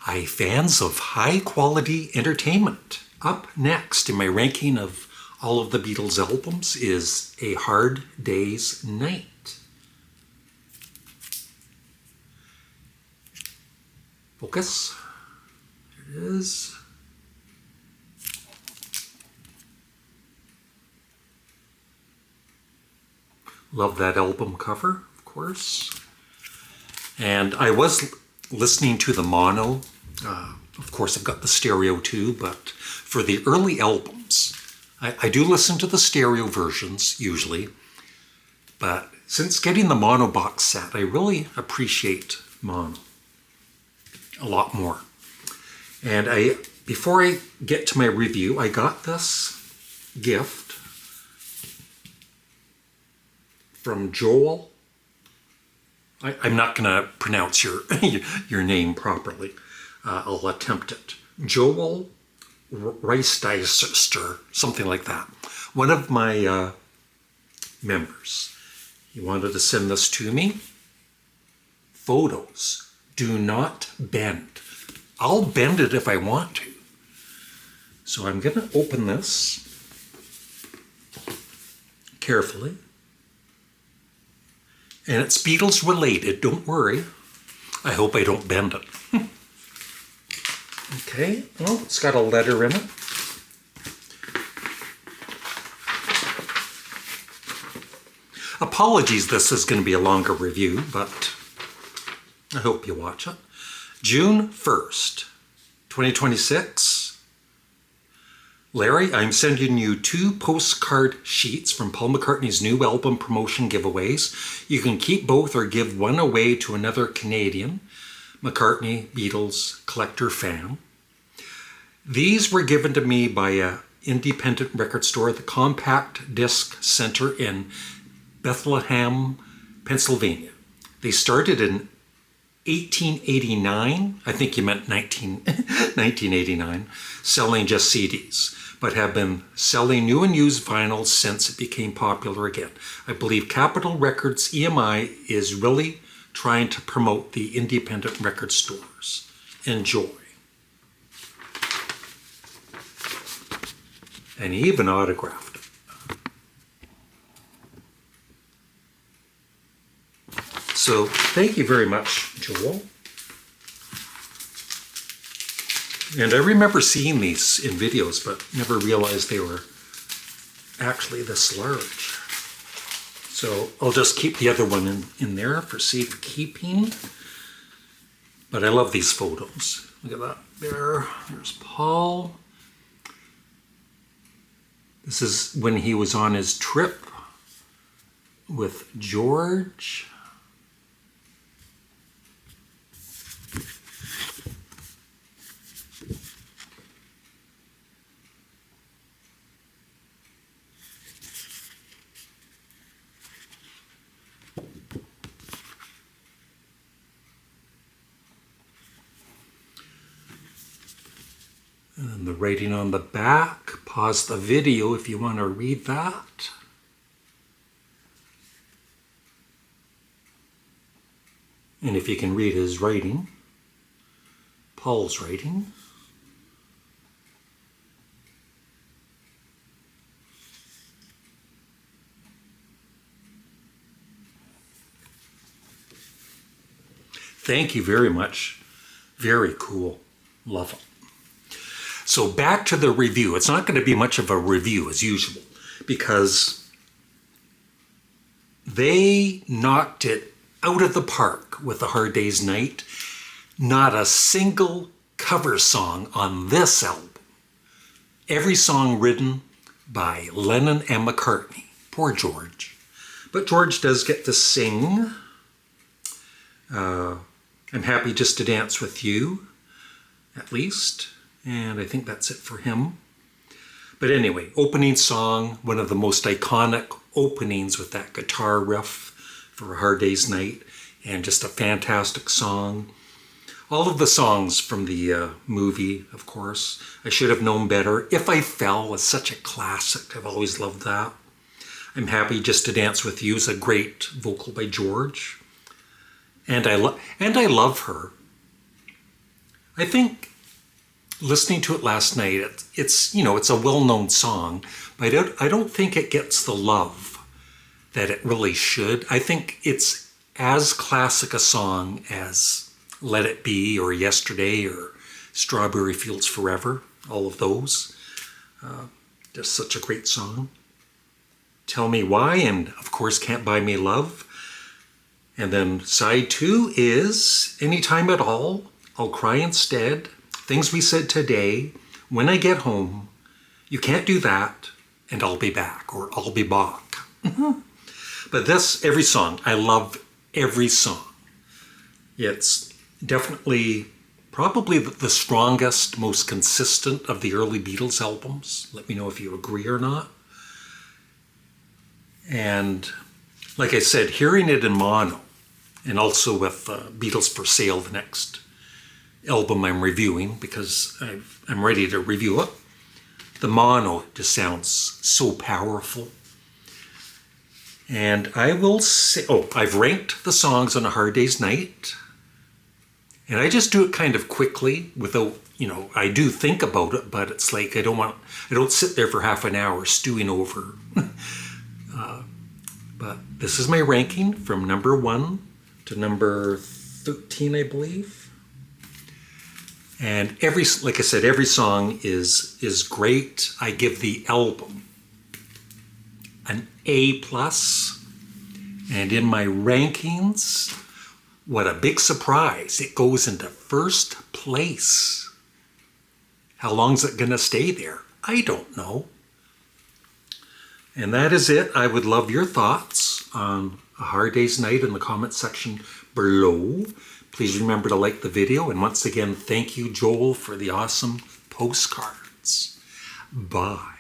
Hi, fans of high-quality entertainment. Up next in my ranking of all of the Beatles albums is A Hard Day's Night. Focus. There it is. Love that album cover, of course. And I was listening to the mono. Of course, I've got the stereo too, but for the early albums, I do listen to the stereo versions usually. But since getting the mono box set, I really appreciate mono a lot more. And before I get to my review, I got this gift from Joel. I'm not going to pronounce your name properly. I'll attempt it. Joel Reisteister, something like that. One of my members. He wanted to send this to me. Photos do not bend. I'll bend it if I want to. So I'm going to open this carefully. And it's Beatles related, don't worry. I hope I don't bend it. Okay, well, it's got a letter in it. Apologies, this is going to be a longer review, but I hope you watch it. June 1st, 2026. Larry, I'm sending you 2 postcard sheets from Paul McCartney's new album promotion giveaways. You can keep both or give one away to another Canadian McCartney Beatles collector fan. These were given to me by an independent record store at the Compact Disc Center in Bethlehem, Pennsylvania. They started in 1889, I think you meant 1989, selling just CDs, but have been selling new and used vinyls since it became popular again. I believe Capitol Records EMI is really trying to promote the independent record stores. Enjoy. And he even autographed it. So thank you very much, Joel. And I remember seeing these in videos, but never realized they were actually this large. So I'll just keep the other one in there for safekeeping. But I love these photos. Look at that there. There's Paul. This is when he was on his trip with George. And the writing on the back. Pause the video if you want to read that. And if you can read his writing, Paul's writing. Thank you very much. Very cool. Love it. So back to the review. It's not going to be much of a review as usual because they knocked it out of the park with A Hard Day's Night. Not a single cover song on this album. Every song written by Lennon and McCartney. Poor George. But George does get to sing. I'm happy just to dance with you, at least. And I think that's it for him. But anyway, opening song, one of the most iconic openings with that guitar riff for A Hard Day's Night, and just a fantastic song. All of the songs from the movie, of course. I Should Have Known Better. If I Fell was such a classic. I've always loved that. I'm Happy Just to Dance with You is a great vocal by George. And I love her. I think listening to it last night, it's you know, it's a well-known song, but I don't think it gets the love that it really should. I think it's as classic a song as Let It Be or Yesterday or Strawberry Fields Forever, all of those. Just such a great song. Tell Me Why, and of course Can't Buy Me Love. And then side 2 is Anytime at All, I'll Cry Instead, Things We Said Today, When I Get Home, You Can't Do That, and I'll Be Back, or I'll Be Back. But this, every song, I love every song. It's definitely probably the strongest, most consistent of the early Beatles albums. Let me know if you agree or not. And like I said, hearing it in mono, and also with Beatles for Sale, the next album I'm reviewing, because I'm ready to review it. The mono just sounds so powerful. And I will say, I've ranked the songs on A Hard Day's Night. And I just do it kind of quickly without, you know, I do think about it, but it's like I don't sit there for half an hour stewing over. But this is my ranking from number 1 to number 13, I believe. And like I said, every song is great. I give the album an A+. And in my rankings, what a big surprise. It goes into first place. How long's it going to stay there? I don't know. And that is it. I would love your thoughts on A Hard Day's Night in the comment section below. Please remember to like the video. And once again, thank you, Joel, for the awesome postcards. Bye.